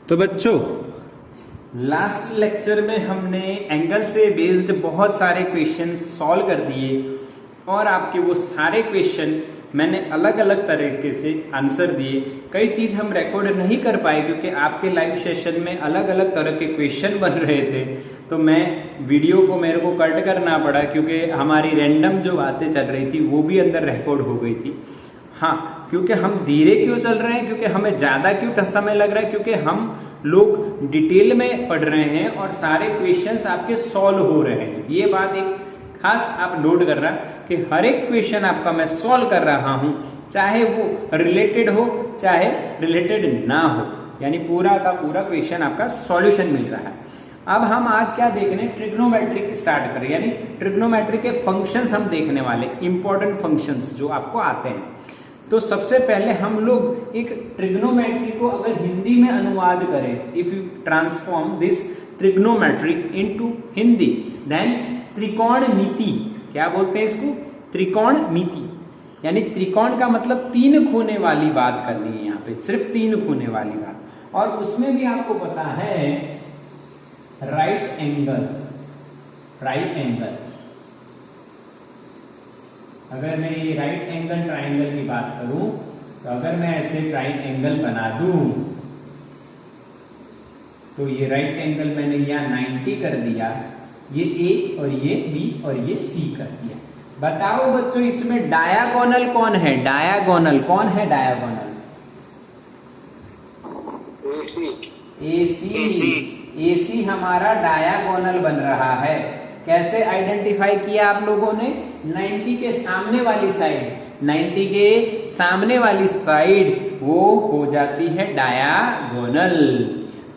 तो बच्चों, last lecture में हमने एंगल से बेस्ड बहुत सारे क्वेश्चन सॉल्व कर दिए और आपके वो सारे क्वेश्चन मैंने अलग अलग तरीके से आंसर दिए। कई चीज हम रिकॉर्ड नहीं कर पाए क्योंकि आपके लाइव सेशन में अलग अलग तरह के क्वेश्चन बन रहे थे, तो मैं वीडियो को मेरे को कट करना पड़ा क्योंकि हमारी रैंडम जो बातें चल रही थी वो भी अंदर रिकॉर्ड हो गई थी। हाँ, क्योंकि हम धीरे क्यों चल रहे हैं, क्योंकि हमें ज्यादा क्यों समय लग रहा है, क्योंकि हम लोग डिटेल में पढ़ रहे हैं और सारे क्वेश्चंस आपके सॉल्व हो रहे हैं। ये बात एक खास आप नोट कर रहा कि हर एक क्वेश्चन आपका मैं सॉल्व कर रहा हूं, चाहे वो रिलेटेड हो चाहे रिलेटेड ना हो, यानी पूरा का पूरा क्वेश्चन आपका सॉल्यूशन मिल रहा है। अब हम आज क्या देखने, ट्रिग्नोमेट्री स्टार्ट करें, यानी ट्रिग्नोमेट्री के फंक्शंस हम देखने वाले, इंपॉर्टेंट फंक्शंस जो आपको आते हैं। तो सबसे पहले हम लोग एक ट्रिग्नोमेट्री को अगर हिंदी में अनुवाद करें, if you transform this trigonometry into Hindi, then त्रिकोणमिति, क्या बोलते हैं इसको, त्रिकोणमिति, यानी त्रिकोण का मतलब तीन कोने वाली बात करनी है यहाँ पे, सिर्फ तीन कोने वाली बात। और उसमें भी आपको पता है राइट एंगल, राइट एंगल, अगर मैं ये राइट एंगल ट्राइंगल की बात करूं तो अगर मैं ऐसे राइट एंगल बना दूं तो ये राइट एंगल मैंने यहाँ 90 कर दिया, ये ए और ये बी और ये सी कर दिया। बताओ बच्चों, इसमें डायागोनल कौन है, डायागोनल कौन है, डायागोनल एसी हमारा डायागोनल बन रहा है। कैसे आइडेंटिफाई किया आप लोगों ने, 90 के सामने वाली साइड, 90 के सामने वाली साइड वो हो जाती है डायागोनल।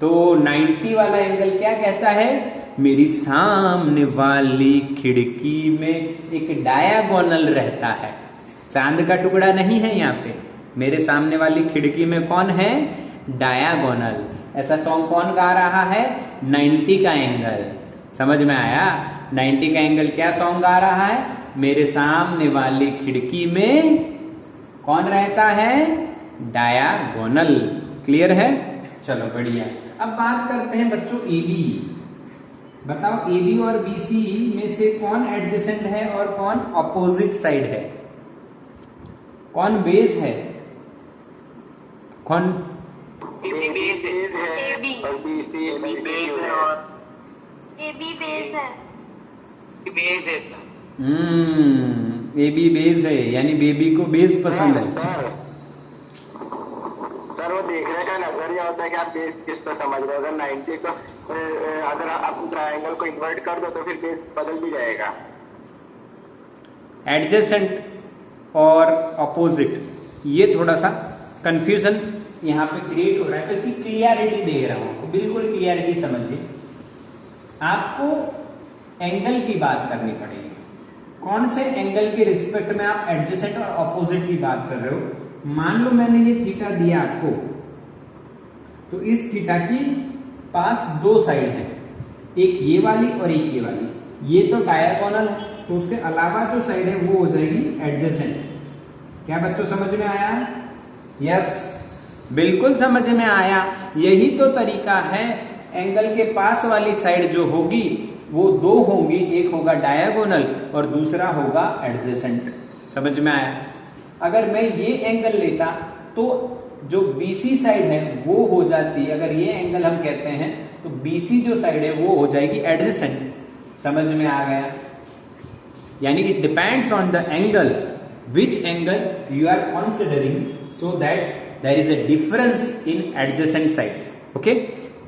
तो 90 वाला एंगल क्या कहता है, मेरी सामने वाली खिड़की में एक डायागोनल रहता है, चांद का टुकड़ा नहीं है यहाँ पे, मेरे सामने वाली खिड़की में कौन है, डायागोनल। ऐसा सॉन्ग कौन गा रहा है, 90 का एंगल। समझ में आया, 90 का एंगल क्या सॉन्ग गा रहा है, मेरे सामने वाली खिड़की में कौन रहता है, डायागोनल। क्लियर है, चलो बढ़िया। अब बात करते हैं बच्चों AB। बताओ AB और BC में से कौन एडजेसेंट है और कौन अपोजिट साइड है, कौन बेस है, कौन AB बेस है और BC बेस है और AB बेस है, बेस है सर। AB बेस है, यानी बेबी को बेस पसंद है। सर वो देखने का नजरिया होता है कि आप बेस किस पर समझ रहे हो। अगर 90 को अगर आप ट्रायंगल को इन्वर्ट कर दो तो फिर बेस बदल भी जाएगा। एडजेसेंट और अपोजिट, ये थोड़ा सा कंफ्यूजन यहाँ पे क्रिएट हो रहा है, तो इसकी क्लियरिटी दे रहा हूं, बिल्कुल क्लियरिटी समझिए। आपको एंगल की बात करनी पड़ेगी, कौन से एंगल के रिस्पेक्ट में आप एडजेसेंट और अपोजिट की बात कर रहे हो। मान लो मैंने ये थीटा दिया आपको, तो इस थीटा की पास दो साइड है, एक ये वाली और एक ये वाली, ये तो डायगोनल है, तो उसके अलावा जो साइड है वो हो जाएगी एडजेसेंट। क्या बच्चों समझ में आया, यस बिल्कुल समझ में आया। यही तो तरीका है, एंगल के पास वाली साइड जो होगी वो दो होंगी, एक होगा डायगोनल और दूसरा होगा एडजेसेंट। समझ में आया। अगर मैं ये एंगल लेता तो जो BC साइड है वो हो जाती है, अगर ये एंगल हम कहते हैं तो BC जो साइड है वो हो जाएगी एडजेसेंट। समझ में आ गया, यानी it depends on the angle, which angle you are considering, so that there is a difference in adjacent sides. Okay,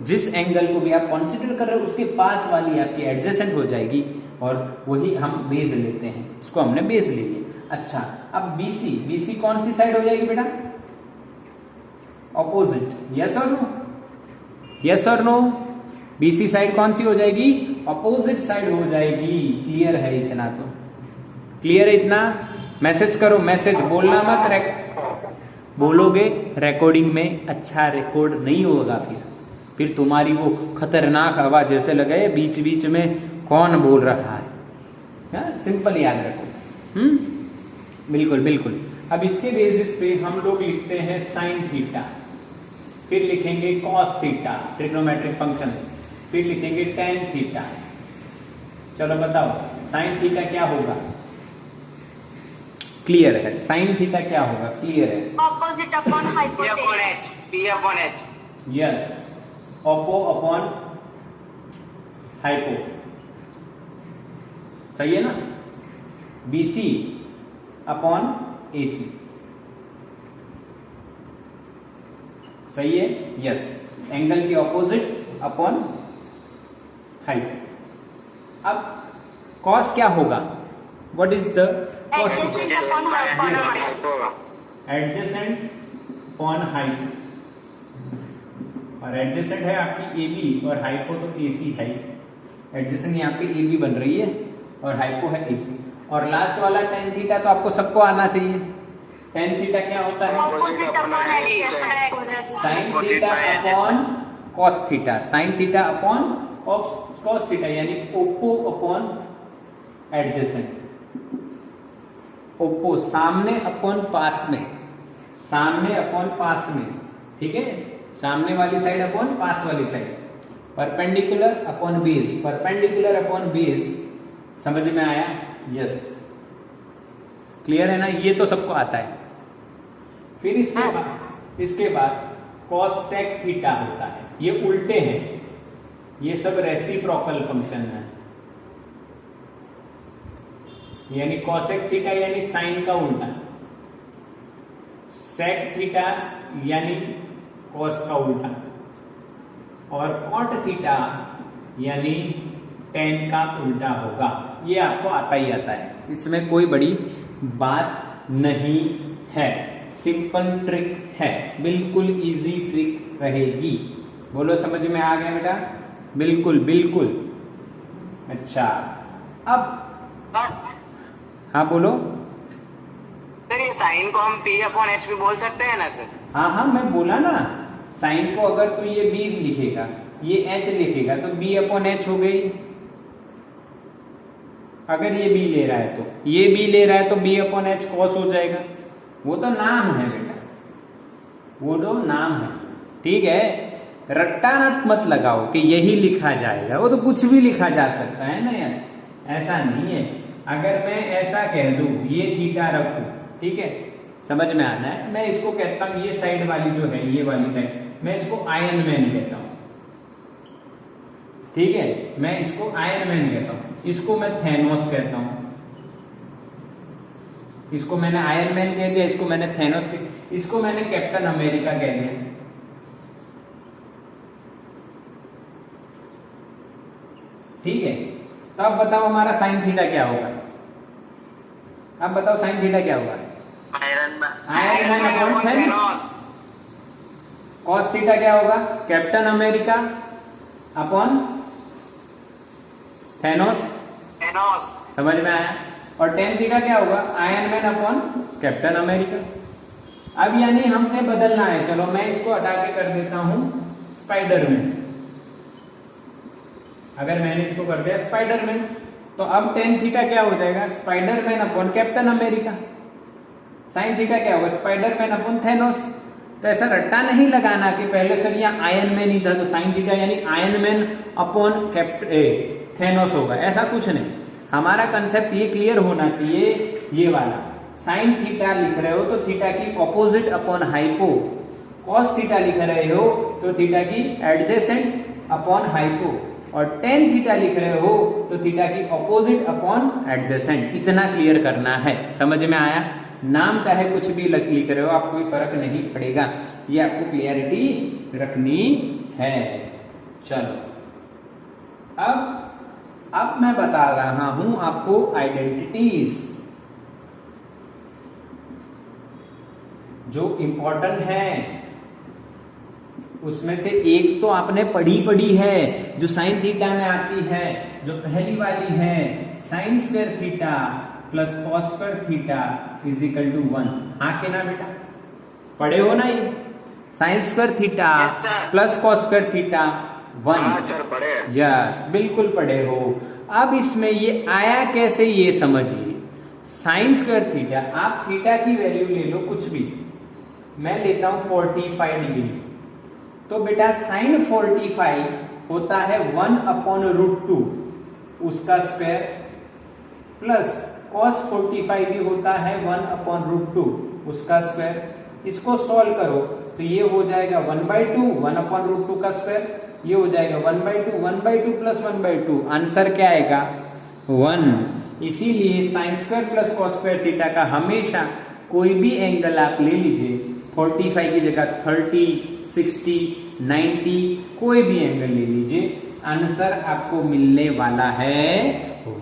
जिस एंगल को भी आप कंसीडर कर रहे हो उसके पास वाली आपकी एडजेसेंट हो जाएगी और वही हम बेस लेते हैं, इसको हमने बेस ले लिया। अच्छा, अब BC कौन सी साइड हो जाएगी बेटा, ऑपोजिट, यस और नो, यस और नो, BC साइड कौन सी हो जाएगी, ऑपोजिट साइड हो जाएगी। क्लियर है इतना, तो क्लियर है इतना। मैसेज करो, मैसेज बोलना मत, बोलोगे रिकॉर्डिंग में अच्छा रिकॉर्ड नहीं होगा, फिर तुम्हारी वो खतरनाक आवाज जैसे लगे बीच बीच में कौन बोल रहा है। सिंपल याद रखो। बिल्कुल बिल्कुल। अब इसके बेसिस पे हम लोग लिखते हैं साइन थीटा। फिर लिखेंगे cos थीटा ट्रिग्नोमेट्रिक फंक्शंस, फिर लिखेंगे tan थीटा। चलो बताओ sin थीटा क्या होगा? क्लियर है? sin थीटा क्या होगा? क्लियर है? Opposite upon hypotenuse. P upon H। Yes, Oppo upon hypo, सही है ना? BC अपॉन AC, सही है? यस, एंगल की ऑपोजिट अपॉन हाइट। अब कॉस क्या होगा? What is the cos? Adjacent upon hypotenuse. Adjacent upon height, और एडजेसेंट है आपकी AB और हाइपो तो AC है। एडजेसेंट यहाँ पे AB बन रही है और हाइपो है AC। और लास्ट वाला tan थीटा तो आपको सबको आना चाहिए। tan थीटा क्या होता है? Opposite upon adjacent. Sine theta upon cos theta, sine theta upon cos theta, यानी ओपो अपॉन एडजेसेंट। ओपो सामने अपॉन पास में, सामने अपॉन पास में, ठीक है? सामने वाली साइड अपॉन पास वाली side. Perpendicular upon base, perpendicular upon base, समझ में आया? यस, क्लियर है ना? ये तो सबको आता है। फिर इसके बाद cos sec थीटा होता है, ये उल्टे हैं, ये सब रेसिप्रोकल फंक्शन है, यानी cosec थीटा यानी साइन का उल्टा, sec थीटा यानी cos का उल्टा, और cot थीटा यानी tan का उल्टा होगा। ये आपको आता ही आता है, इसमें कोई बड़ी बात नहीं है, सिंपल ट्रिक है, बिल्कुल इजी ट्रिक रहेगी। बोलो समझ में आ गया बेटा? बिल्कुल बिल्कुल। अच्छा, अब हाँ बोलो। सर ये साइन को हम P अपॉन H भी बोल सकते हैं ना सर? हाँ हाँ, मैं बोला ना, साइन को अगर तो ये B लिखेगा, ये H लिखेगा तो B अपॉन H हो गई। अगर ये B ले रहा है तो ये B ले रहा है तो B अपॉन H कॉस हो जाएगा। वो तो नाम है बेटा, वो तो नाम है, ठीक है? रट्टा मत लगाओ कि यही लिखा जाएगा, वो तो कुछ भी लिखा जा सकता है ना यार, ऐसा नहीं है। अगर मैं ऐसा कह दूं, ये थीटा रखूं, ठीक है, समझ में आना है? मैं इसको कहता हूं, ये साइड वाली जो है, ये वाली साइड, मैं इसको आयरन मैन कहता हूं, ठीक है? मैं इसको आयरन मैन कहता हूं, इसको मैं थैनोस कहता हूं, इसको मैंने आयरन मैन कह दिया, इसको मैंने थैनोस कह, इसको मैंने कैप्टन अमेरिका कह दिया, ठीक है? तो अब बताओ हमारा साइन थीटा क्या होगा? अब बताओ साइन थीटा क्या होगा? Iron man upon Thanos. Cos theta क्या होगा? Captain America upon Thanos. समझ में आया? और टेन थीटा क्या होगा? Iron man upon captain America. अब यानी हमने बदलना है, चलो मैं इसको हटा के कर देता हूं स्पाइडरमैन। अगर मैंने इसको कर दिया स्पाइडरमैन, तो अब टेन थीटा क्या हो जाएगा? Spiderman upon captain America. Sine theta क्या होगा? Spiderman upon Thanos. तो ऐसा रट्टा नहीं लगाना कि पहले सर यहाँ आयरन मैन ही था तो साइन थीटा यानी आयरन मैन अपॉन थैनोस होगा, ऐसा कुछ नहीं। हमारा कंसेप्ट ये क्लियर होना चाहिए, ये वाला साइन थीटा लिख रहे हो तो थीटा की opposite upon hypo, cos theta लिख रहे हो तो थीटा की एडजेसेंट अपॉन हाइपो, और टेन थीटा लिख रहे हो तो थीटा की ऑपोजिट अपॉन एडजेसेंट। इतना क्लियर करना है, समझ में आया? नाम चाहे कुछ भी लिख रहे हो, आप कोई फर्क नहीं पड़ेगा, ये आपको क्लियरिटी रखनी है। चलो अब मैं बता रहा हूं आपको आइडेंटिटीज जो इंपॉर्टेंट है। उसमें से एक तो आपने पढ़ी है, जो साइन थीटा में आती है, जो पहली वाली है, sine square theta plus cos square theta is equal to 1। हाँ के ना बेटा? पढ़े हो ना ये? Sine square theta plus cos square theta 1। Yes, बिल्कुल पढ़े हो। अब इसमें ये आया कैसे, ये समझिए। साइन स्क्वायर थीटा, आप थीटा की वैल्यू ले लो कुछ भी, मैं लेता हूं 45 डिग्री, तो बेटा sin 45 होता है 1/√2 उसका स्क्वायर, प्लस cos 45 भी होता है 1/√2 उसका स्क्वायर। इसको सॉल्व करो तो ये हो जाएगा 1/2 1/√2 का स्क्वायर, ये हो जाएगा 1/2 प्लस 1/2, आंसर क्या आएगा 1। इसीलिए sign square plus cos square theta का हमेशा कोई भी एंगल आप ले लीजिए, 45 की जगह 30, 60, 90 कोई भी एंगल ले लीजिए, आंसर आपको मिलने वाला है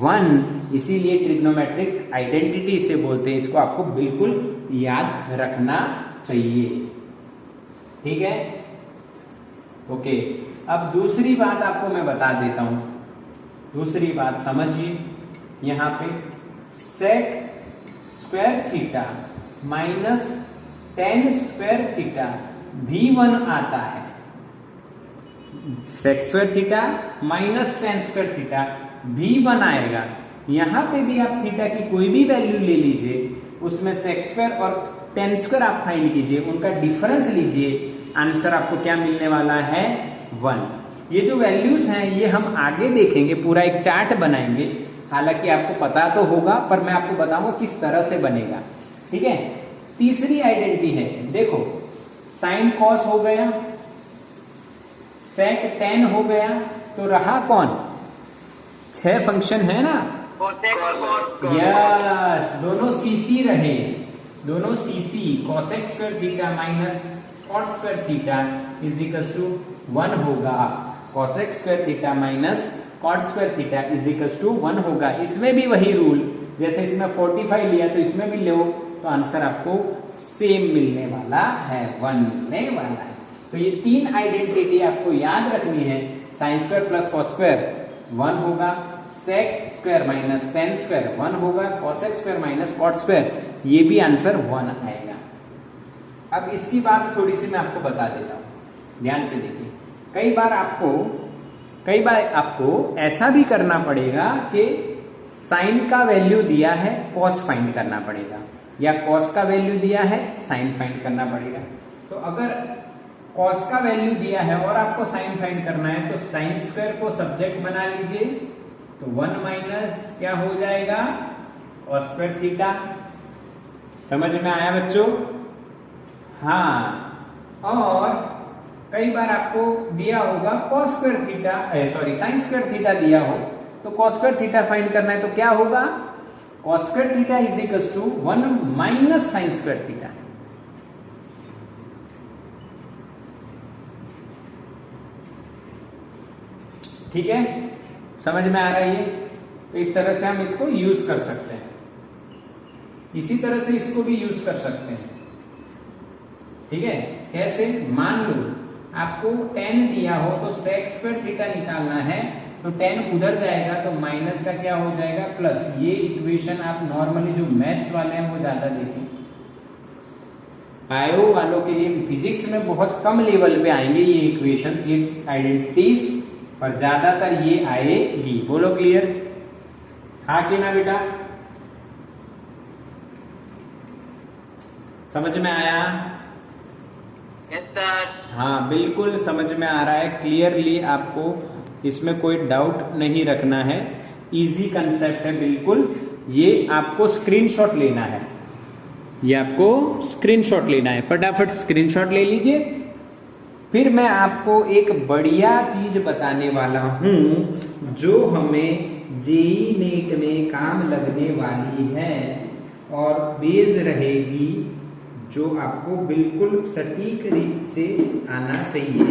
1। इसीलिए ट्रिग्नोमेट्रिक आइडेंटिटी इसे बोलते हैं, इसको आपको बिल्कुल याद रखना चाहिए। ठीक है, ओके। अब दूसरी बात आपको मैं बता देता हूं, दूसरी बात समझिए। यहां पे sec square theta minus tan square theta V1 आता है। Sec square theta minus tan square theta V1 आएगा। यहां पे भी आप थीटा की कोई भी वैल्यू ले लीजिए, उसमें सेक स्क्वायर और टेन स्क्वायर आप फाइंड कीजिए, उनका डिफरेंस लीजिए, आंसर आपको क्या मिलने वाला है 1। ये जो वैल्यूज हैं ये हम आगे देखेंगे, पूरा एक चार्ट बनाएंगे, हालांकि आपको पता तो होगा पर मैं आपको बताऊंगा किस तरह से बनेगा। ठीक है, तीसरी आइडेंटिटी है, देखो साइन कॉस हो गया, सेक टेन हो गया, तो रहा कौन, 6 फंक्शन है ना, यस, दोनों सीसी रहे, दोनों सीसी, cosec square theta minus cot square theta is equals to 1 होगा, cosec square theta minus cot square theta is equals to 1 होगा। इसमें भी वही रूल, जैसे इसमें 45 लिया तो इसमें भी लो, तो आंसर आपको सेम मिलने वाला है, 1 मिलने वाला है। तो ये 3 आइडेंटिटी आपको याद रखनी है, sine square plus cos square 1 होगा, sec square minus tan square 1 होगा, cosec square minus cot square ये भी आंसर 1 आएगा। अब इसकी बात थोड़ी सी मैं आपको बता देता हूं, ध्यान से देखिए। कई बार आपको ऐसा भी करना पड़ेगा कि साइन का वैल्यू दिया है, कॉस फाइंड करना पड़ेगा, या कॉस का वैल्यू दिया है, साइन फाइंड करना पड़ेगा। तो अगर कॉस का वैल्यू दिया है और आपको साइन फाइंड करना है, तो साइन स्क्वायर को सब्जेक्ट बना लीजिए, तो 1 माइनस क्या हो जाएगा कॉस स्क्वायर थीटा। समझ में आया बच्चों? हाँ, और कई बार आपको दिया होगा cos square theta, sign square theta दिया हो, तो कॉस स्क्वायर थीटा फाइंड करना है, तो क्या होगा cos square theta is equals to 1 minus sine square theta. ठीक है, समझ में आ रहा है ये? तो इस तरह से हम इसको यूज कर सकते हैं, इसी तरह से इसको भी यूज कर सकते हैं। ठीक है, कैसे? मान लो आपको 10 दिया हो तो सेक स्क्वायर थीटा निकालना है, तो 10 उधर जाएगा तो माइनस का क्या हो जाएगा प्लस। ये इक्वेशन आप नॉर्मली जो मैथ्स वाले हैं वो ज्यादा देखें, बायो वालों के लिए फिजिक्स में बहुत कम लेवल पे आएंगे ये इक्वेशंस, ये आइडेंटिटीज, पर ज्यादातर ये आएगी। बोलो क्लियर? हाँ कि ना बेटा? समझ में आया? Yes sir. हाँ बिल्कुल समझ में आ रहा है, क्लियरली आपको इसमें कोई डाउट नहीं रखना है, इजी कंसेप्ट है बिल्कुल। ये आपको स्क्रीनशॉट लेना है, ये आपको स्क्रीनशॉट लेना है, फटाफट स्क्रीनशॉट ले लीजिए। फिर मैं आपको एक बढ़िया चीज बताने वाला हूं जो हमें जेईई नीट में काम लगने वाली है और बेस रहेगी, जो आपको बिल्कुल सटीक रीत से आना चाहिए,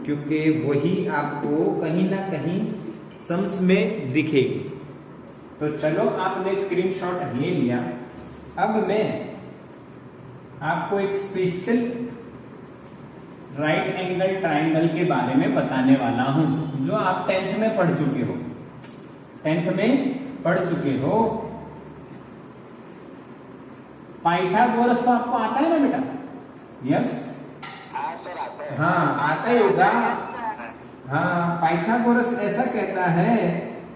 क्योंकि वही आपको कहीं ना कहीं सम्स में दिखेगी। तो चलो आपने स्क्रीनशॉट ले लिया, अब मैं आपको एक स्पेशल राइट एंगल ट्राइंगल के बारे में बताने वाला हूं, जो आप 10th में पढ़ चुके हो, 10th में पढ़ चुके हो। पाइथागोरस तो आपको आता है ना बेटा? यस, हाँ आता ही होगा। हाँ, पाइथागोरस ऐसा कहता है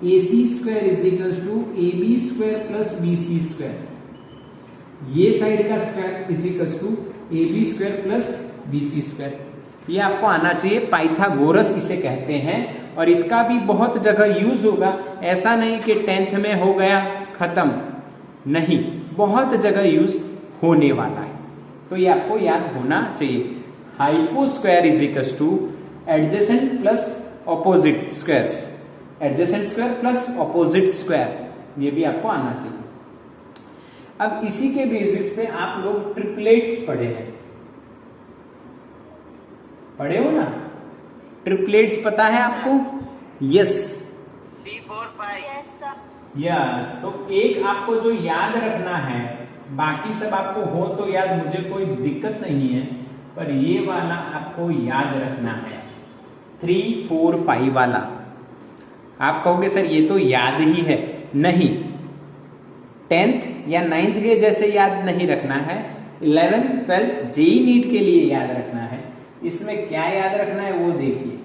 AC square is equal to AB square plus BC square, ये साइड का square is equal to AB square plus BC square. ये आपको आना चाहिए, पाइथागोरस इसे कहते हैं, और इसका भी बहुत जगह यूज होगा। ऐसा नहीं कि 10th में हो गया खत्म, नहीं, बहुत जगह यूज होने वाला है, तो ये आपको याद होना चाहिए। Hypo square is equals two adjacent plus opposite squares, adjacent square plus opposite square, ये भी आपको आना चाहिए। अब इसी के बेसिस पे आप लोग ट्रिपलेट्स पढ़े हैं, पढ़े हो ना? ट्रिपलेट्स पता है आपको? यस 3, 4, 5. Yes, sir. यस, तो एक आपको जो याद रखना है, बाकी सब आपको हो तो याद, मुझे कोई दिक्कत नहीं है, पर ये वाला आपको याद रखना है, 3, 4, 5 वाला। आप कहोगे सर ये तो याद ही है, नहीं, 10th या 9th के जैसे याद नहीं रखना है, 11th 12th जेई नीट के लिए याद रखना है। इसमें क्या याद रखना है वो देखिए,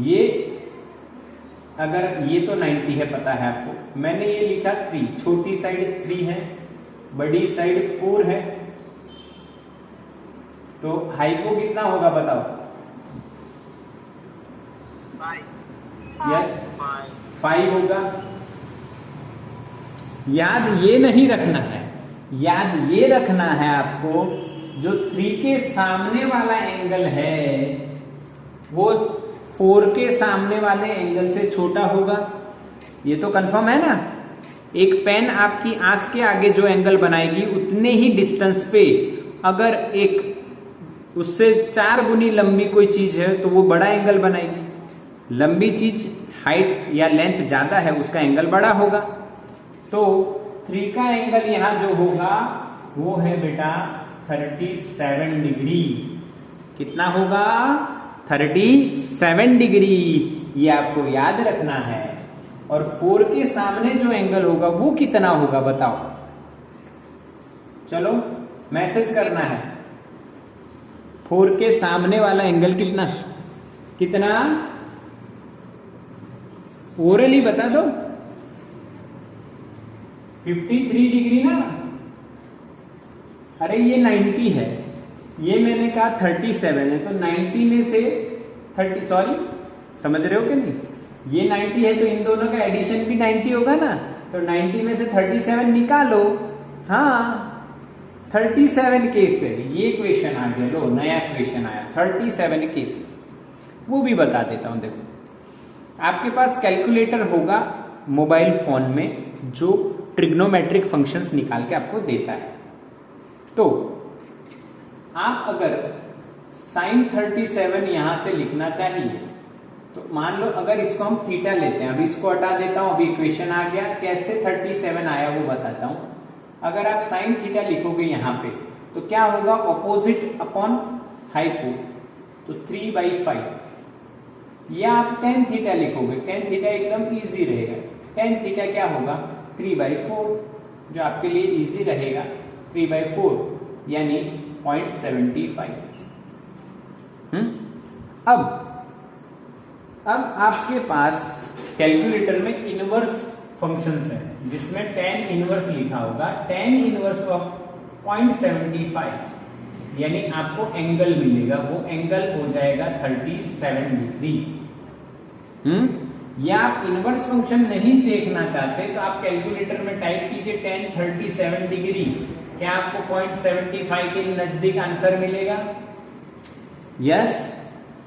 ये अगर ये तो 90 है पता है आपको, मैंने ये लिखा 3, छोटी साइड 3 है, बड़ी साइड 4 है, तो हाइपो कितना होगा बताओ? 5. यस 5. 5 होगा। याद ये नहीं रखना है, याद ये रखना है आपको, जो 3 के सामने वाला एंगल है वो 4 के सामने वाले एंगल से छोटा होगा, ये तो कंफर्म है ना। एक पेन आपकी आंख के आगे जो एंगल बनाएगी उतने ही डिस्टेंस पे अगर एक उससे 4 गुनी लंबी कोई चीज है तो वो बड़ा एंगल बनाएगी। लंबी चीज हाइट या लेंथ ज्यादा है उसका एंगल बड़ा होगा। तो 3 का एंगल यहां जो होगा वो है बेटा 37 डिग्री। कितना होगा? 37 डिग्री, ये आपको याद रखना है। और 4 के सामने जो एंगल होगा वो कितना होगा बताओ? चलो मैसेज करना है। 4 के सामने वाला एंगल कितना कितना? ओरली बता दो। 53 डिग्री ना। अरे ये 90 है, ये मैंने कहा 37 है, तो 90 में से 30, सॉरी समझ रहे हो कि नहीं? ये 90 है तो इन दोनों का एडिशन भी 90 होगा ना, तो 90 में से 37 निकालो। हाँ 37 के से ये क्वेश्चन आ गया, लो नया क्वेश्चन आया 37 के से। वो भी बता देता हूं। देखो आपके पास कैलकुलेटर होगा मोबाइल फोन में जो ट्रिग्नोमेट्रिक फंक्शंस निकाल के आपको देता है। तो आप अगर sin 37 यहां से लिखना चाहिए तो मान लो अगर इसको हम थीटा लेते हैं, अभी इसको हटा देता हूं, अभी इक्वेशन आ गया। कैसे 37 आया वो बताता हूं। अगर आप sin थीटा लिखोगे यहां पे तो क्या होगा? ऑपोजिट अपॉन हाइपो, तो 3/5। या आप tan थीटा लिखोगे, tan थीटा एकदम इजी रहेगा। tan थीटा क्या होगा? 3/4, जो आपके लिए इजी रहेगा। 3/4 यानी 0.75। अब आपके पास कैलकुलेटर में इनवर्स फंक्शंस है जिसमें tan इनवर्स लिखा होगा। tan इनवर्स ऑफ 0.75 यानी आपको एंगल मिलेगा, वो एंगल हो जाएगा 37 डिग्री। या आप इनवर्स फंक्शन नहीं देखना चाहते तो आप कैलकुलेटर में टाइप कीजिए tan 37 डिग्री। क्या आपको 0.75 के नजदीक आंसर मिलेगा? यस।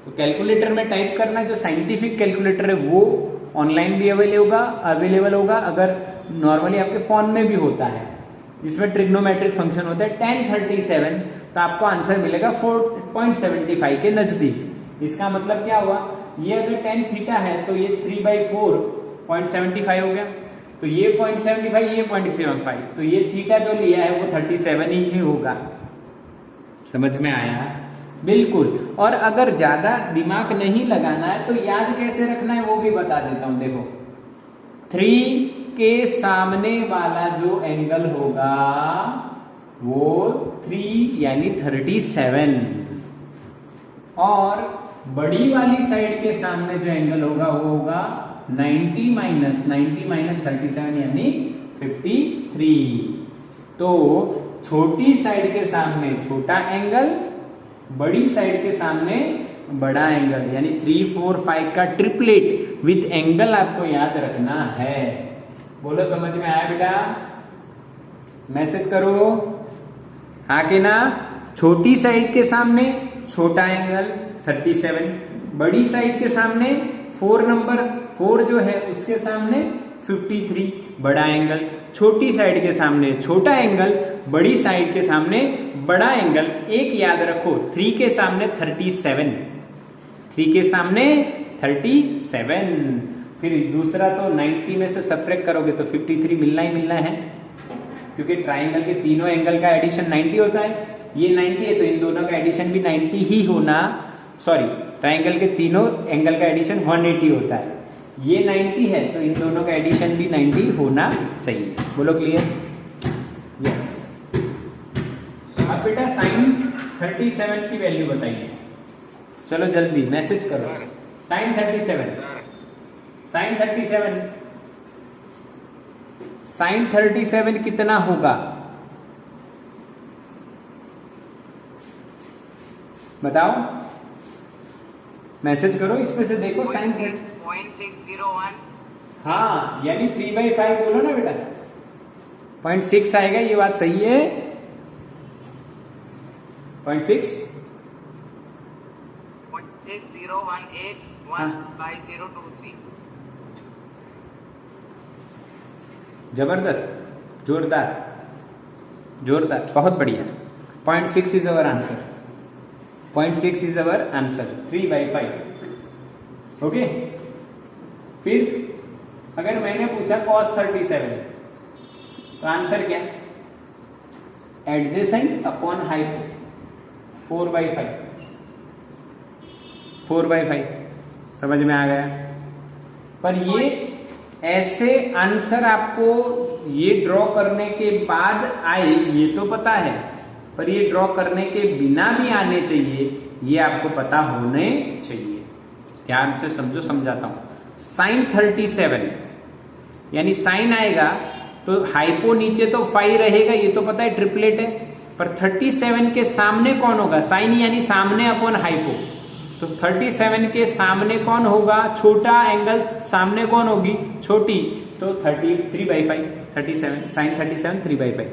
तो कैलकुलेटर में टाइप करना, जो साइंटिफिक कैलकुलेटर है वो ऑनलाइन भी अवेलेबल होगा, अगर नॉर्मली आपके फोन में भी होता है जिसमें ट्रिग्नोमेट्रिक फंक्शन होता है। tan 37 तो आपको आंसर मिलेगा 4.75 के नजदीक। इसका मतलब क्या हुआ? ये अगर tan थीटा है तो ये 3/4 0.75 हो गया, तो ये 0.75, ये 0.75, तो ये थीटा जो लिया है वो 37 ही होगा। समझ में आया? बिल्कुल। और अगर ज्यादा दिमाग नहीं लगाना है तो याद कैसे रखना है वो भी बता देता हूं। देखो 3 के सामने वाला जो एंगल होगा वो 3 यानी 37, और बड़ी वाली साइड के सामने जो एंगल होगा वो होगा 90 माइनस 37 यानी 53। तो छोटी साइड के सामने छोटा एंगल, बड़ी साइड के सामने बड़ा एंगल, यानी 3, 4, 5 का ट्रिपलेट विथ एंगल आपको याद रखना है। बोलो समझ में आया बेटा? मैसेज करो हाँ कि ना। छोटी साइड के सामने छोटा एंगल 37, बड़ी साइड के सामने 4 नंबर 4 जो है उसके सामने 53 बड़ा एंगल, छोटी साइड के सामने छोटा एंगल, बड़ी साइड के सामने बड़ा एंगल। एक याद रखो 3 के सामने 37, 3 के सामने 37। फिर दूसरा तो 90 में से सब्ट्रैक्ट करोगे तो 53 मिलना ही मिलना है, क्योंकि ट्राइंगल के तीनों एंगल का एडिशन 90 होता है। ये 90 है तो इन दोनों का एडिशन भी 90 ही होना, सॉरी ट्राइंगल के तीनों एंगल का एडिशन 180 होता है। ये 90 है तो इन दोनों का एडिशन भी 90 होना चाहिए। बोलो क्लियर? यस। अब बेटा साइन 37 की वैल्यू बताइए। चलो जल्दी मैसेज करो। साइन 37, साइन 37, साइन 37 कितना होगा बताओ, मैसेज करो। इसमें से देखो साइन 0.601। हाँ, यानी 3/5 बोलो ना बेटा। 0.6 आएगा, ये बात सही है। 0.6 0.6018 जबरदस्त, जोरदार जोरदार, बहुत बढ़िया। 0.6 is our answer, 0.6 is our answer, 3/5। Okay. फिर अगर मैंने पूछा cos 37 तो आंसर क्या? Adjacent upon hypo, 4/5, 4/5। समझ में आ गया? पर ये ऐसे आंसर आपको ये ड्रॉ करने के बाद आए ये तो पता है, पर ये ड्रॉ करने के बिना भी आने चाहिए, ये आपको पता होने चाहिए। ध्यान से समझो, समझाता हूं। साइन 37 यानी साइन आएगा तो हाइपो नीचे तो 5 रहेगा, ये तो पता है ट्रिपलेट है। पर 37 के सामने कौन होगा? साइन यानी सामने अपॉन हाइपो, तो 37 के सामने कौन होगा? छोटा एंगल, सामने कौन होगी? छोटी, तो 3/5, 37, साइन 37 3/5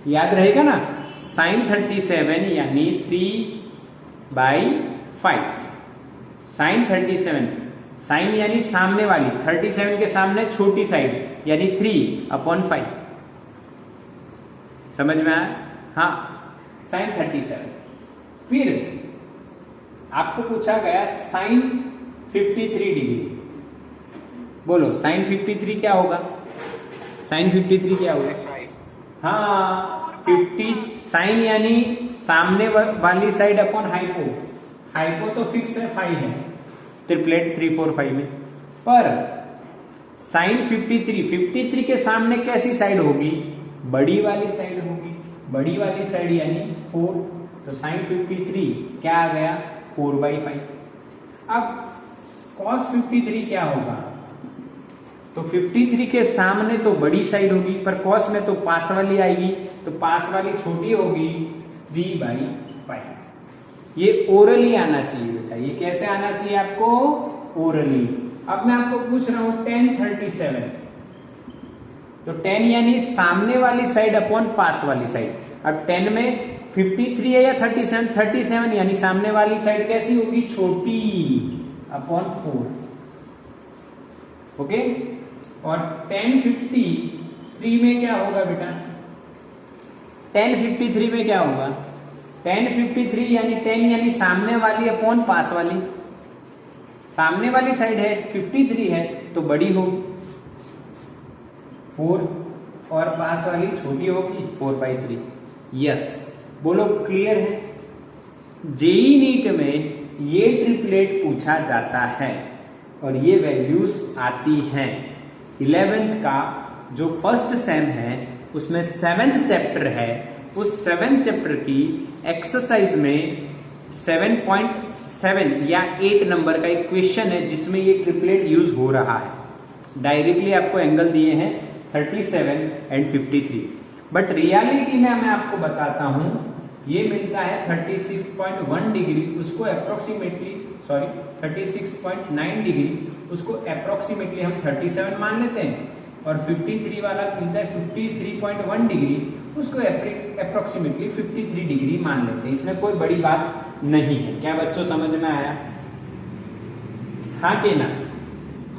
याद रहेगा ना। साइन 37 यानी 3/5, साइन 37, साइन यानी सामने वाली, 37 के सामने छोटी साइड यानी 3/5। समझ में आया? हाँ, साइन 37। फिर आपको पूछा गया साइन 53 डिग्री। बोलो साइन 53 क्या होगा? साइन 53 क्या होगा? हाँ, 50 साइन यानी सामने वाली साइड अपॉन हाइपो, हाइपो तो फिक्स है 5 है, ट्रिपलेट 3, 4, 5 में। पर साइन 53 के सामने कैसी साइड होगी? बड़ी वाली साइड होगी, बड़ी वाली साइड यानी 4, तो साइन 53 क्या आ गया? 4/5। अब cos 53 क्या होगा? तो 53 के सामने तो बड़ी साइड होगी, पर cos में तो पास वाली आएगी, तो पास वाली छोटी होगी 3/5। ये ओरली आना चाहिए बेटा। ये कैसे आना चाहिए आपको? ओरली। अब मैं आपको पूछ रहा हूं tan 37, तो tan यानी सामने वाली साइड अपॉन पास वाली साइड। अब 10 में 53 है या 37? 37 यानी सामने वाली साइड कैसी होगी? छोटी, अपॉन 4। ओके। और tan 53 में क्या होगा बेटा? tan 53 में क्या होगा? tan 53 यानी tan यानी सामने वाली अपॉन पास वाली, सामने वाली साइड है 53 है तो बड़ी होगी 4, और पास वाली छोटी होगी 4/3। यस, बोलो क्लियर है? जेई नीट में ये ट्रिपलेट पूछा जाता है और ये वैल्यूज आती हैं। 11th का जो फर्स्ट सेम है उसमें 7th चैप्टर है, उस 7th चैप्टर की एक्सरसाइज में 7.7 या 8 नंबर का एक क्वेश्चन है जिसमें ये ट्रिपलेट यूज हो रहा है। डायरेक्टली आपको एंगल दिए हैं 37 एंड 53। बट रियलिटी में मैं आपको बताता हूं, ये मिलता है 36.1 डिग्री, उसको अप्रोक्सीमेटली 36.9 डिग्री, उसको अप्रोक्सीमेटली हम 37 मान लेते हैं, और 53 वाला मिलता है 53.1 डिग्री, उसको अप्रोक्सीमेटली 53 डिग्री मान लेते हैं। इसमें कोई बड़ी बात नहीं है। क्या बच्चों समझ में आया? हाँ कि ना?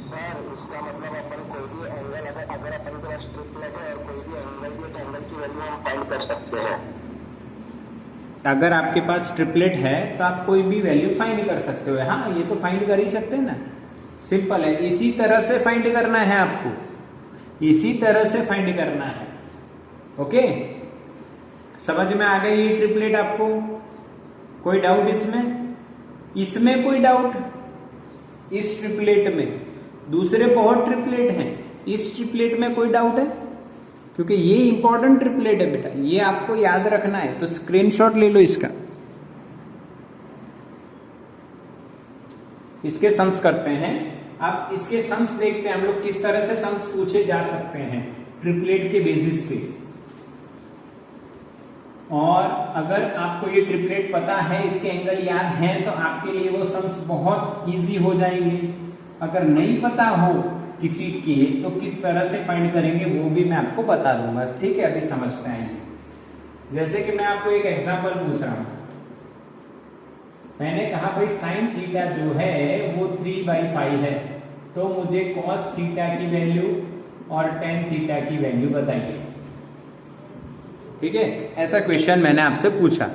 सर उसका मतलब अपन कोई भी एंगल अगर अपन के पास ट्रिपलेट है और कोई भी एंगल भी, तो एंगल की वैल्यू हम फाइंड कर सकते हैं। अगर आपके पास ट्रिपलेट है तो आप कोई भी वैल्यू फाइंड कर सकते हो। हाँ, ये तो फाइंड कर ही सकते हैं ना, सिंपल है। इसी तरह से फाइंड करना है आपको, इसी तरह से फाइंड करना है। ओके, समझ में आ गई ये ट्रिपलेट आपको? कोई डाउट इसमें? इसमें कोई डाउट? इस ट्रिपलेट में, दूसरे बहुत ट्रिपलेट हैं, इस ट्रिपलेट में कोई डाउट है? क्योंकि ये इंपॉर्टेंट ट्रिपलेट है बेटा, ये आपको याद रखना है, तो स्क्रीनशॉट ले लो इसका। इसके सम्स करते हैं। अब इसके सम्स देखते हैं हम लोग, किस तरह से सम्स पूछे जा सकते हैं ट्रिपलेट के बेसिस पे। और अगर आपको ये ट्रिपलेट पता है, इसके एंगल याद हैं, तो आपके लिए वो सम्स बहुत इजी हो जाएंगे। अगर नहीं पता हो किसी के, तो किस तरह से फाइंड करेंगे वो भी मैं आपको बता दूंगा। ठीक है, अभी समझते हैं। जैसे कि मैं आपको एक एग्जांपल पूछ रहा हूं, मैंने कहा भाई साइन थीटा जो है वो 3/5 है, तो मुझे कॉस थीटा की वैल्यू और टेन थीटा की वैल्यू बताइए। ठीक है, ऐसा क्वेश्चन मैंने आपसे पूछा।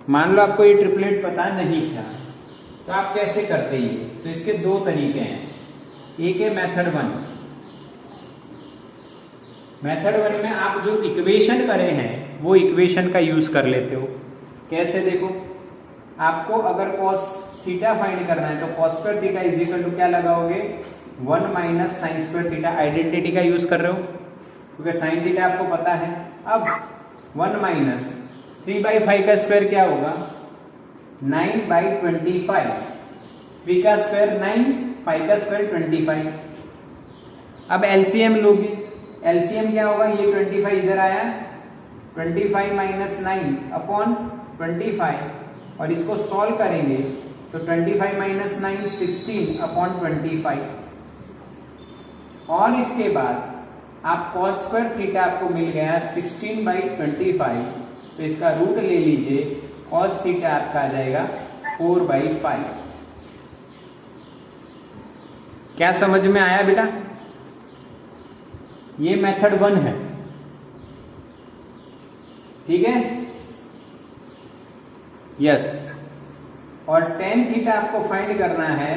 मान लो आपको ये ट्रिपलेट पता नहीं था, तो आप कैसे करते ये? तो इसके दो तरीके हैं। एक है मेथड 1। मेथड 1 में आप जो इक्वेशन करे हैं वो इक्वेशन का यूज कर लेते हो। कैसे? देखो, आपको अगर cos थीटा फाइंड करना है तो cos square theta is equal to क्या लगाओगे? 1 minus sine square theta. Identity का यूज कर रहे हो क्योंकि साइन थीटा आपको पता है। अब 1 माइनस 3/5 का स्क्वायर क्या होगा? 9/25। 3 का स्क्वायर 9, 5 का स्क्वायर 25। अब एलसीएम लोगे, एलसीएम क्या होगा? ये 25 इधर आया, 25 माइनस 9 अपॉन 25, और इसको सॉल्व करेंगे तो 25 माइनस 9 16 अपॉन 25। और इसके बाद आप cos स्क्वायर थीटा आपको मिल गया 16/25, तो इसका रूट ले लीजिए, cos थीटा आपका आ जाएगा 4/5। क्या समझ में आया बेटा? ये मेथड 1 है। ठीक है, यस। और टेन थीटा आपको फाइंड करना है,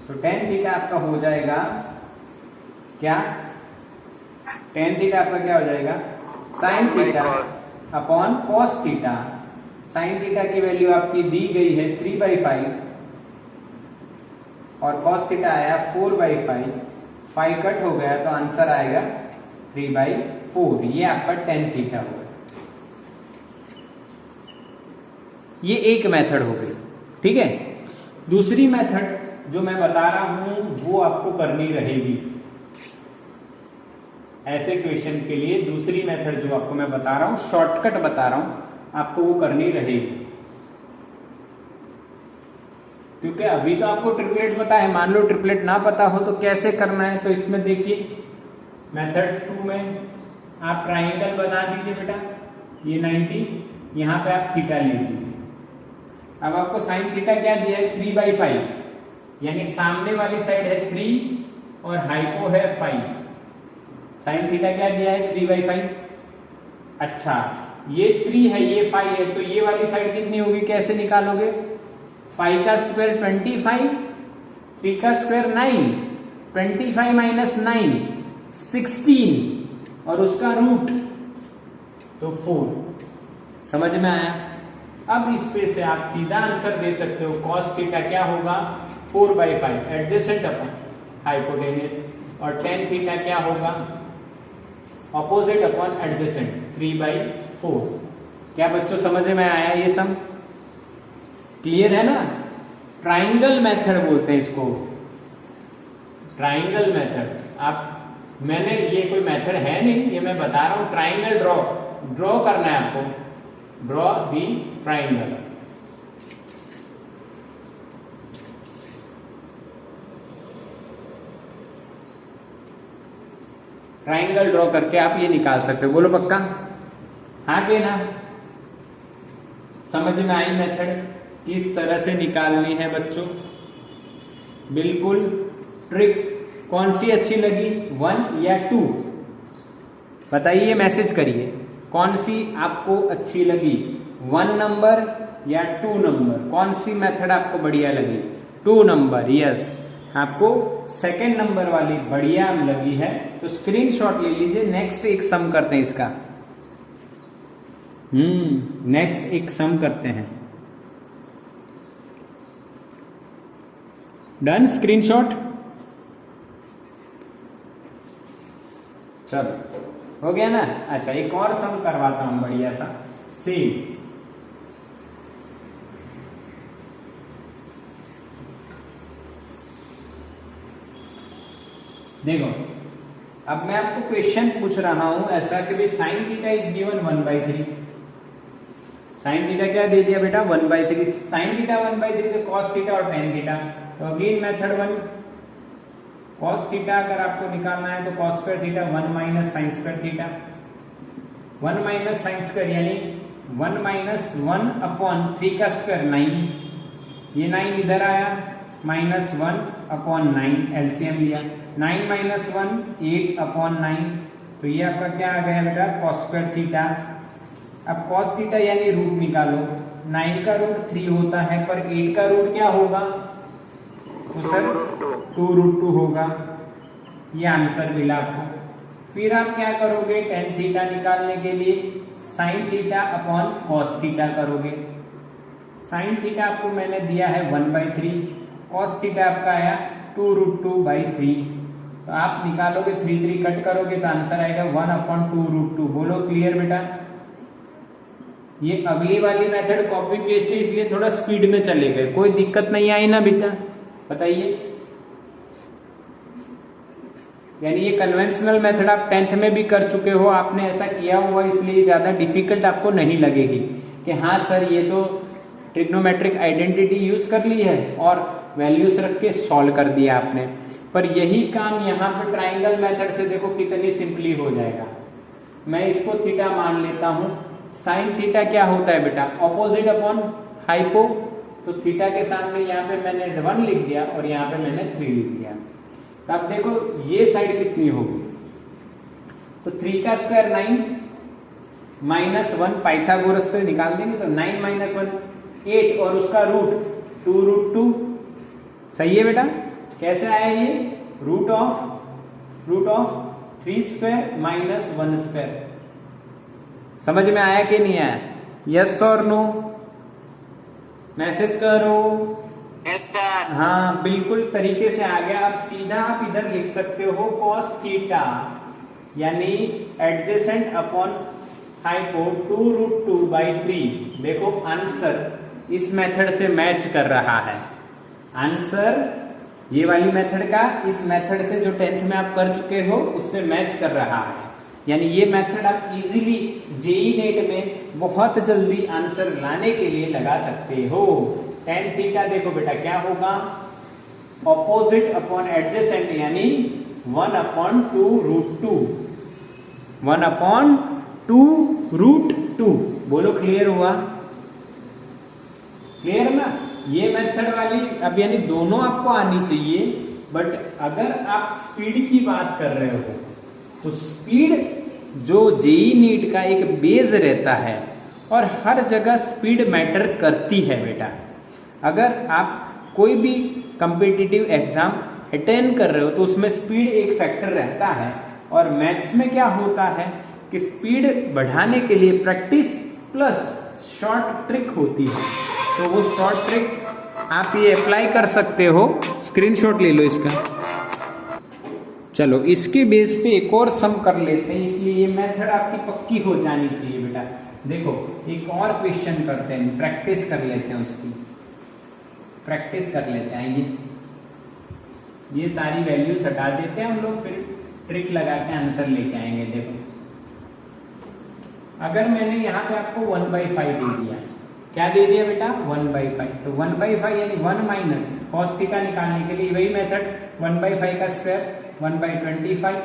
तो टेन थीटा आपका हो जाएगा क्या? टेन थीटा आपका क्या हो जाएगा? Sine theta upon cos theta. Sine theta की वैल्यू आपकी दी गई है 3/5 और कॉस थीटा आया 4/5। 5 कट हो गया तो आंसर आएगा 3/4। ये आपका टेन थीटा होगा। ये एक मेथड हो गई। ठीक है, दूसरी मेथड जो मैं बता रहा हूं वो आपको करनी रहेगी ऐसे क्वेश्चन के लिए। दूसरी मेथड जो आपको मैं बता रहा हूं, शॉर्टकट बता रहा हूं, आपको वो करनी रहेगी। क्योंकि अभी तो आपको ट्रिपलेट पता है, मान लो ट्रिपलेट ना पता हो तो कैसे करना है। तो इसमें देखिए, मेथड 2 में आप ट्राइंगल बना दीजिए बेटा, ये 90, यहां पे आप थीटा ले लीजिए। अब आपको साइन थीटा क्या दिया है? 3/5, यानी सामने वाली साइड है 3 और हाइपो है 5। साइन थीटा क्या दिया है? 3/5। अच्छा, ये 3 है, ये 5 है, तो ये वाली साइड कितनी होगी? कैसे निकालोगे? 5 का स्क्वायर 25, 3 का स्क्वायर 9, 25 माइनस 9 16, और उसका रूट तो 4। समझ में आया? अब इस पे से आप सीधा आंसर दे सकते हो। cos थीटा क्या होगा? 4/5 एडजेसेंट अपॉन हाइपोटेन्यूज, और tan थीटा क्या होगा? Opposite upon adjacent 3/4। क्या बच्चों समझ में आया? ये सम क्लियर है ना? ट्राइंगल मेथड बोलते हैं इसको, ट्राइंगल मेथड। आप मैंने ये कोई मेथड है नहीं, ये मैं बता रहा हूं। ट्राइंगल ड्रॉ करना है आपको, draw the triangle. Triangle draw करके आप ये निकाल सकते हो। बोलो पक्का? हाँ के ना? समझ में आई मेथड किस तरह से निकालनी है बच्चों? बिल्कुल। ट्रिक कौन सी अच्छी लगी, 1 या 2? बताइए, मैसेज करिए कौन सी आपको अच्छी लगी, 1 नंबर या 2 नंबर? कौन सी मेथड आपको बढ़िया लगी? 2 नंबर। यस, आपको सेकंड नंबर वाली बढ़िया लगी है तो स्क्रीनशॉट ले लीजिए। नेक्स्ट एक सम करते हैं इसका। नेक्स्ट एक सम करते हैं। Done, screenshot. चलो हो गया ना? अच्छा, एक और सम करवाता हूं बढ़िया सा। सेम देखो, अब मैं आपको क्वेश्चन पूछ रहा हूं ऐसा कि भाई sign theta is given 1/3। Sine theta क्या दे दिया बेटा? 1/3। साइन थीटा 1/3 तो कॉस थीटा और टेन थीटा। तो अगेन मेथड 1, कॉस थीटा अगर आपको निकालना है तो cos square theta 1 minus sine square theta. 1 minus sine square यानी 1 माइनस 1 अपॉन 3 का स्क्वायर 9। ये 9 इधर आया, माइनस 1 अपॉन 9 एलसीएम लिया। 9 माइनस 1 8 अपॉन 9। तो ये आपका क्या आ गया बेटा? Cos square theta. अब कॉस थीटा यानी रूट निकालो। 9 का रूट 3 होता है, पर 8 का रूट क्या होगा? तो सर 2√2 होगा। ये आंसर मिला आपको। फिर आप क्या करोगे? टेन थीटा निकालने के लिए sine theta upon cos theta करोगे। साइन थीटा आपको मैंने दिया है 1/3, कॉस थीटा आपका आया 2√2/3। तो आप निकालोगे, 3 कट करोगे तो आंसर आएगा 1/2√2। बोलो क्लियर बेटा? ये अगली वाली मेथड कॉपी पेस्ट है, इसलिए थोड़ा स्पीड में चले गए। कोई दिक्कत नहीं आई ना बेटा? बताइए। यानी ये कन्वेंशनल मेथड आप 10th में भी कर चुके हो, आपने ऐसा किया हुआ, इसलिए ज्यादा डिफिकल्ट आपको नहीं लगेगी कि हाँ सर ये तो ट्रिग्नोमेट्रिक आइडेंटिटी यूज कर ली है और वैल्यूज रख के सॉल्व कर दिया आपने। पर यही काम यहाँ पे ट्राइंगल मेथड से देखो कितनी सिंपली हो जाएगा। मैं इसको थीटा मान लेता हूँ। साइन थीटा क्या होता है बेटा? Opposite upon hypo. तो थीटा के सामने यहाँ पे मैंने 1 लिख दिया और यहाँ पे मैंने 3 लिख दिया। तो अब देखो ये साइड कितनी होगी? तो 3 का स्क्वायर 9 माइनस 1 पाइथागोरस से निकाल देंगे तो 9 माइनस 1 8 और उसका रूट 2√2। सही है बेटा? कैसे आया ये? Root of 3 square minus 1 square. समझ में आया कि नहीं आया? यस और नो? मैसेज करो। Yes sir. हाँ बिल्कुल तरीके से आ गया। अब सीधा आप इधर लिख सकते हो कॉस थीटा यानी एडजेसेंट अपॉन हाइपो 2√2/3। देखो आंसर इस मेथड से मैच कर रहा है। आंसर ये वाली मेथड का इस मेथड से जो 10th में आप कर चुके हो उससे मैच कर रहा है। यानी ये मेथड आप इजीली जेई नेट में बहुत जल्दी आंसर लाने के लिए लगा सकते हो। tan थीटा देखो बेटा क्या होगा? ऑपोजिट अपॉन एडजेसेंट यानी 1/2√2। 1/2√2। बोलो क्लियर हुआ? क्लियर ना? ये मेथड वाली अब यानी दोनों आपको आनी चाहिए। बट अगर आप स्पीड की बात कर रहे हो तो स्पीड जो जेई नीट का एक बेस रहता है और हर जगह स्पीड मैटर करती है बेटा। अगर आप कोई भी कॉम्पिटिटिव एग्जाम अटेंड कर रहे हो तो उसमें स्पीड एक फैक्टर रहता है। और मैथ्स में क्या होता है कि स्पीड बढ़ाने के लिए प्रैक्टिस प्लस शॉर्ट ट्रिक होती है। तो वो शॉर्ट ट्रिक आप ये अप्लाई कर सकते हो। स्क्रीनशॉट ले लो इसका। चलो इसके बेस पे एक और सम कर लेते हैं, इसलिए ये मेथड आपकी पक्की हो जानी चाहिए बेटा। देखो एक और क्वेश्चन करते हैं, प्रैक्टिस कर लेते हैं उसकी। प्रैक्टिस कर लेते हैं। ये सारी वैल्यूज हटा देते हैं हम लोग, फिर ट्रिक लगा के आंसर लेके आएंगे। देखो अगर मैंने यहाँ पे आपको 1/5 दे दिया, क्या दे दिया बेटा 1/5, तो 1/5 यानी 1 माइनस cos थीटा निकालने के लिए वही मेथड 1/5 का स्क्वायर 1/25,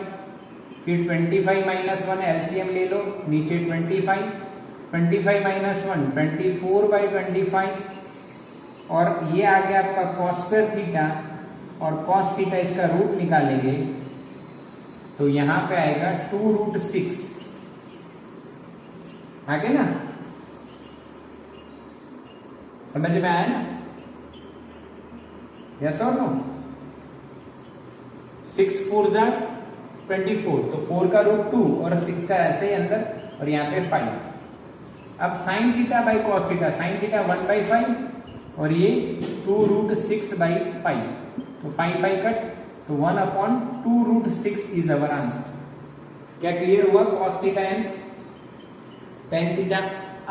फिर 25 माइनस 1 एलसीएम ले लो, नीचे 25 माइनस 1 24/25, और ये आ गया आपका cos स्क्वायर थीटा, और cos थीटा इसका रूट निकालेंगे तो यहां पे आएगा 2√6, आगे ना समझ में आया ना, यस और नो। 6 4 जा 24, तो 4 का रूट 2 और 6 का ऐसे ही अंदर, और यहाँ पे 5। अब sine theta by cos theta, sign theta 1/5 और ये 2√6/5, तो 5 कट, तो 1/2√6 इज अवर आंसर। क्या क्लियर हुआ? Cos theta and tan theta.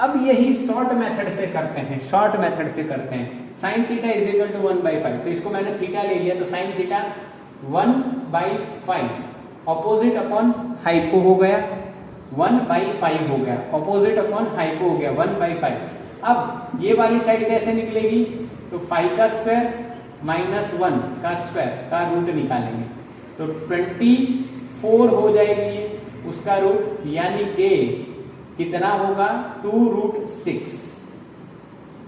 अब यही शॉर्ट मेथड से करते हैं, शॉर्ट मेथड से करते हैं। Sine theta is equal to 1/5, तो इसको मैंने थीटा ले लिया, तो sine theta 1/5 opposite upon hypo हो गया, 1/5 हो गया, ऑपोजिट अपॉन हाइपो हो गया 1/5। अब ये वाली साइड कैसे निकलेगी? तो 5 का स्क्वायर माइनस 1 का स्क्वायर का रूट निकालेंगे, तो 24 हो जाएगी उसका रूट, यानी कि कितना होगा 2√6,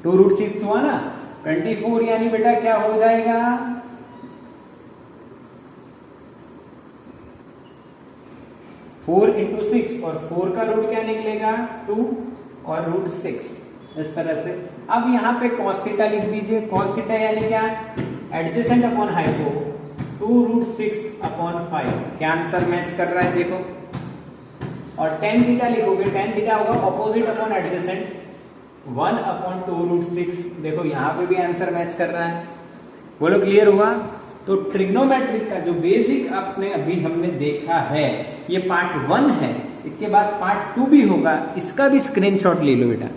2√6 हुआ ना। 24 यानी बेटा क्या हो जाएगा 4 × 6, और 4 का रूट क्या निकलेगा 2 और √6, इस तरह से। अब यहाँ पे cos थीटा लिख दीजिए, cos थीटा यानी क्या एडजेसेंट अपॉन हाइपो 2√6/5, क्या आंसर मैच कर रहा है देखो। और tan थीटा लिखोगे, tan थीटा होगा ऑपोजिट अपॉन एडजेसेंट 1/2√6, देखो यहाँ पे भी आंसर मैच कर रहा है। बोलो क्लियर हुआ? तो ट्रिग्नोमेट्रिक का जो बेसिक आपने अभी हमने देखा है ये पार्ट 1 है, इसके बाद पार्ट 2 भी होगा, इसका भी स्क्रीनशॉट ले लो बेटा।